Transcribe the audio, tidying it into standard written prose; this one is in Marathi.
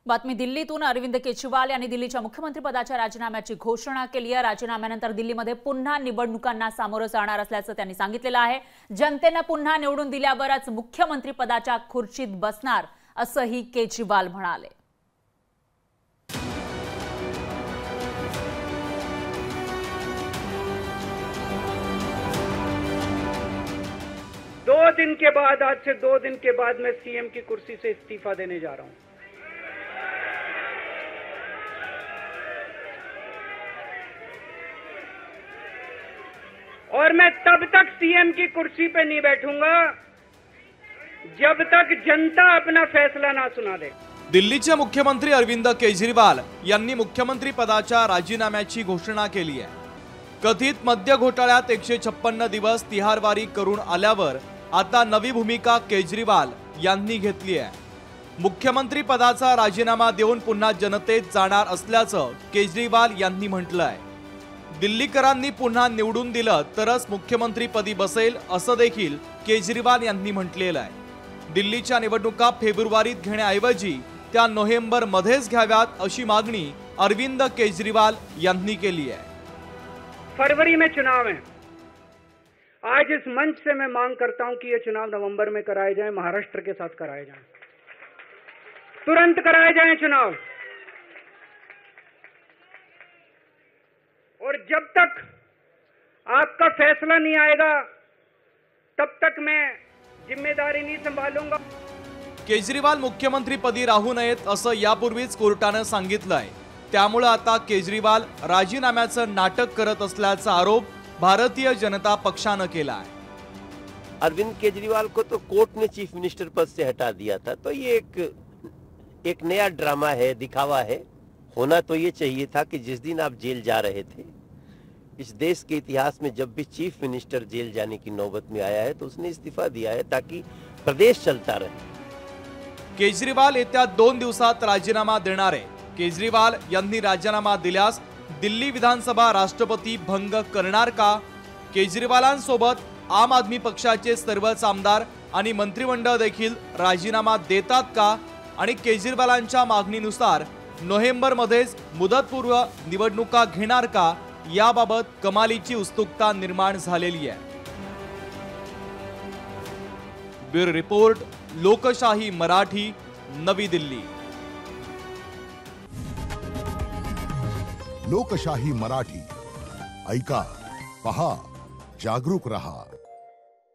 बातमी दिल्लीतून। अरविंद केजरीवाल यांनी दिल्लीच्या मुख्यमंत्रीपदाच्या राजीनाम्याची घोषणा केली आहे। राजीनाम्यानंतर दिल्लीमध्ये पुन्हा निवडणुकांना सामोरं जाणार असल्याचं त्यांनी सांगितलेलं आहे। जनतेने पुन्हा निवडून दिल्यावरच मुख्यमंत्रीपदाच्या खुर्चीत बसणार असंही केजरीवाल म्हणाले। आज से 2 दिन के बाद मैं सीएम की कुर्सी से इस्तीफा देने जा रहा हूं। और मैं तब तक सीएम की कुर्सी पे नहीं बैठूंगा जब तक जनता अपना फैसला ना सुना दे। दिल्लीचे मुख्यमंत्री अरविंद केजरीवाल यांनी मुख्यमंत्री पदाच्या राजीनाम्याची घोषणा केली आहे। कथित मद्य घोटाळ्यात 156 दिवस तिहारवारी करून आल्यावर आता नवी भूमिका केजरीवाल यांनी घेतली आहे। मुख्यमंत्री पदाचा राजीनामा देऊन पुन्हा जनतेत जाणार असल्याचं केजरीवाल यांनी म्हटलं आहे। दिल्लीकरांनी पुन्हा निवडून दिलं तरच मुख्यमंत्रीपदी बसेल असं देखील केजरीवाल यांनी म्हटलेलं आहे। दिल्लीच्या निवडणुका फेब्रुवारीत घेण्याऐवजी त्या नोव्हेंबरमध्येच घ्याव्यात अशी मागणी अरविंद केजरीवाल यांनी केली आहे। फरवरी में चुनाव है। आज इस मंच से मैं मांग करता हूं कि ये चुनाव नवंबर में कराए जाएं, महाराष्ट्र के साथ कराए जाएं, तुरंत कराए जाएं चुनाव। और जब तक आपका फैसला नहीं आएगा तब तक मैं जिम्मेदारी नहीं संभालूंगा। केजरीवाल मुख्यमंत्रीपदी राहू नयेत असं यापूर्वीच कोर्टानं सांगितलंय। त्यामुळे आता केजरीवाल राजीनाम्याचं नाटक करत असल्याचा आरोप भारतीय जनता पक्षानं केला है। अरविंद केजरीवाल को तो कोर्ट ने चीफ मिनिस्टर पद से हटा दिया था, तो ये एक नया ड्रामा है, दिखावा है। होना तो ये चाहिए था कि जिस दिन आप जेल जा रहे थे, इस देश के इतिहास में जब भी चीफ मिनिस्टर जेल जाने की नौबत में आया है तो उसने इस्तीफा दिया है ताकि प्रदेश चलता रहे। केजरीवाल येत्या 2 दिवसात राजीनामा देणार आहे। केजरीवाल यांनी राजीनामा दिल्यास दिल्ली विधानसभा राष्ट्रपती भंग करणार का? केजरीवालांसोबत आम आदमी पक्षाचे सर्वच आमदार आणि मंत्रिमंडळ देखील राजीनामा देतात का? आणि केजरीवालांच्या मागणीनुसार नोव्हेंबरमध्येच मुदतपूर्व निवडणुका घेणार का? याबाबत कमालीची उत्सुकता निर्माण झालेली आहे। ब्युरो रिपोर्ट, लोकशाही मराठी, नवी दिल्ली। लोकशाही मराठी ऐका, पहा, जागरूक रहा।